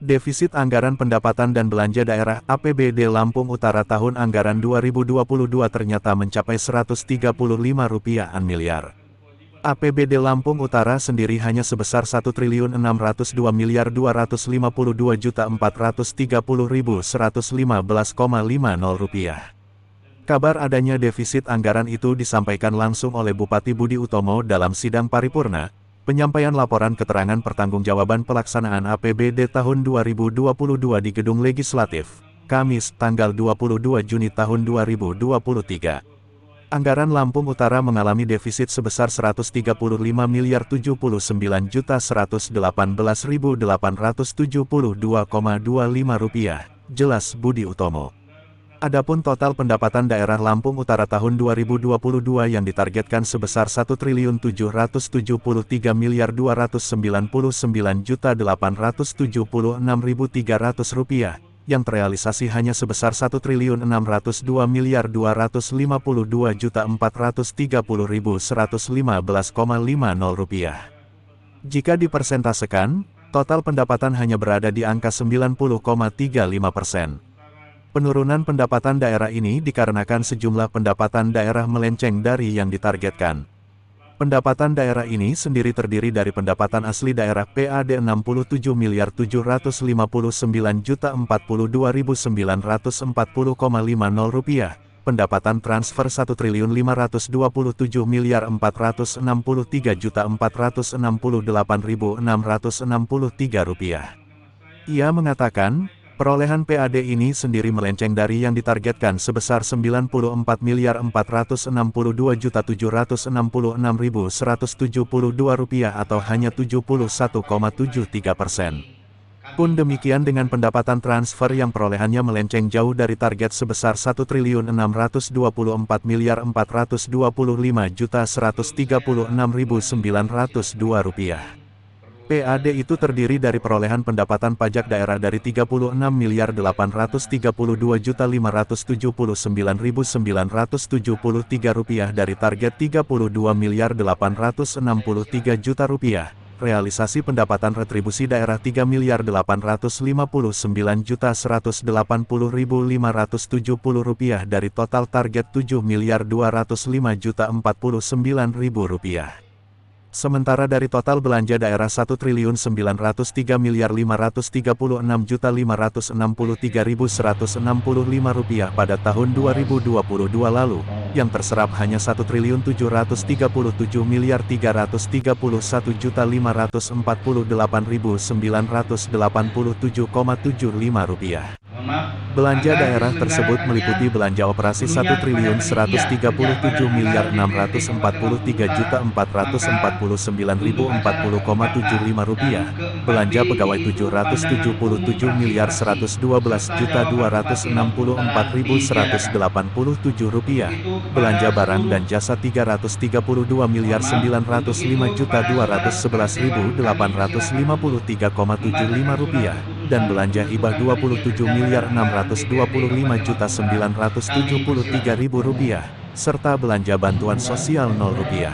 Defisit Anggaran Pendapatan dan Belanja Daerah (APBD) Lampung Utara tahun anggaran 2022 ternyata mencapai Rp135 miliar. APBD Lampung Utara sendiri hanya sebesar Rp1.602.252.430.115,50. Kabar adanya defisit anggaran itu disampaikan langsung oleh Bupati Budi Utomo dalam sidang paripurna, penyampaian laporan keterangan pertanggungjawaban pelaksanaan APBD tahun 2022 di Gedung Legislatif, Kamis, tanggal 22 Juni tahun 2023. Anggaran Lampung Utara mengalami defisit sebesar Rp135.799.872,25, jelas Budi Utomo. Adapun total pendapatan daerah Lampung Utara tahun 2022 yang ditargetkan sebesar Rp1.733.299.876.300, yang terrealisasi hanya sebesar Rp1.602.252.430.115,50. Jika dipersentasekan, total pendapatan hanya berada di angka 90,35%. Penurunan pendapatan daerah ini dikarenakan sejumlah pendapatan daerah melenceng dari yang ditargetkan. Pendapatan daerah ini sendiri terdiri dari pendapatan asli daerah PAD Rp67.759.042.940,50, pendapatan transfer Rp1.527.463.468.663. Ia mengatakan, perolehan PAD ini sendiri melenceng dari yang ditargetkan sebesar Rp94.462.766.172 atau hanya 71,73%. Pun demikian dengan pendapatan transfer yang perolehannya melenceng jauh dari target sebesar Rp1.624.425.136.902. PAD itu terdiri dari perolehan pendapatan pajak daerah dari Rp36.832.579.973 dari target Rp32.863.000, realisasi pendapatan retribusi daerah Rp3.859.180.570 dari total target Rp7.205.049.000. Sementara dari total belanja daerah Rp1.903.536.563.165 pada tahun 2022 lalu, yang terserap hanya Rp1.737.341.948.987,75. Belanja daerah tersebut meliputi belanja operasi Rp1.133.644.449.040,75, belanja pegawai Rp777.112.264.187, belanja barang dan jasa Rp332.905.211.853,75, dan belanja hibah Rp27.625.973.000, serta belanja bantuan sosial Rp0.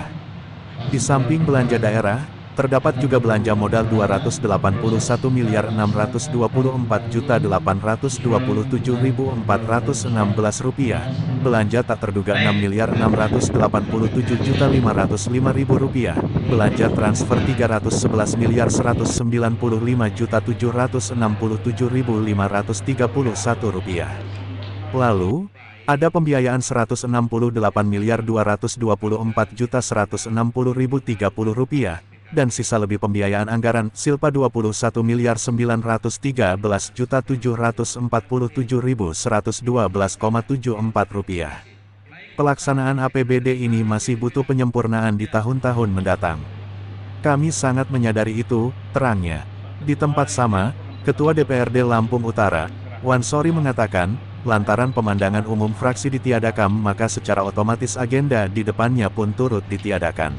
Di samping belanja daerah, terdapat juga belanja modal Rp281.924.827.416, belanja tak terduga Rp6.687.505.000, belanja transfer Rp311.197.531.531. Lalu, ada pembiayaan Rp168.224.160.030, dan sisa lebih pembiayaan anggaran Silpa Rp21.903.747.112,74. Pelaksanaan APBD ini masih butuh penyempurnaan di tahun-tahun mendatang. Kami sangat menyadari itu, terangnya. Di tempat sama, Ketua DPRD Lampung Utara, Wan Sori mengatakan, lantaran pemandangan umum fraksi ditiadakan maka secara otomatis agenda di depannya pun turut ditiadakan.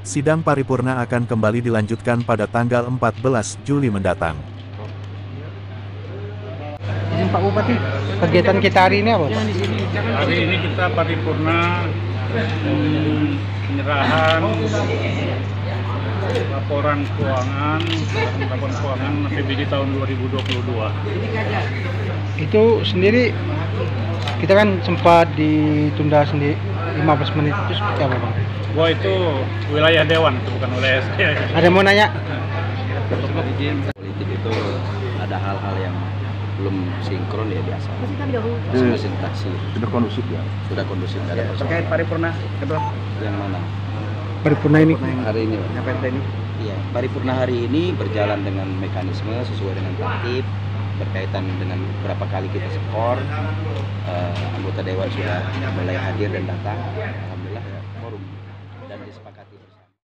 Sidang paripurna akan kembali dilanjutkan pada tanggal 14 Juli mendatang. Pak Bupati, kegiatan kita hari ini apa, Pak? Hari ini kita paripurna penyerahan laporan keuangan APBD tahun 2022. Itu sendiri kita kan sempat ditunda sendiri 15 menit, itu seperti apa Bang? Gua itu wilayah dewan, itu bukan wilayah saya. Ada yang mau nanya? Politik itu ada hal-hal yang belum sinkron ya biasa. Mesin taksi. Sudah kondusif ya? Sudah kondusif. Ada Terkait paripurna kedua yang mana? Paripurna ini Hari ini. Pak. nyampe ini. Iya, paripurna hari ini berjalan dengan mekanisme sesuai dengan tertib berkaitan dengan berapa kali kita skor. Anggota dewan sudah mulai hadir dan datang.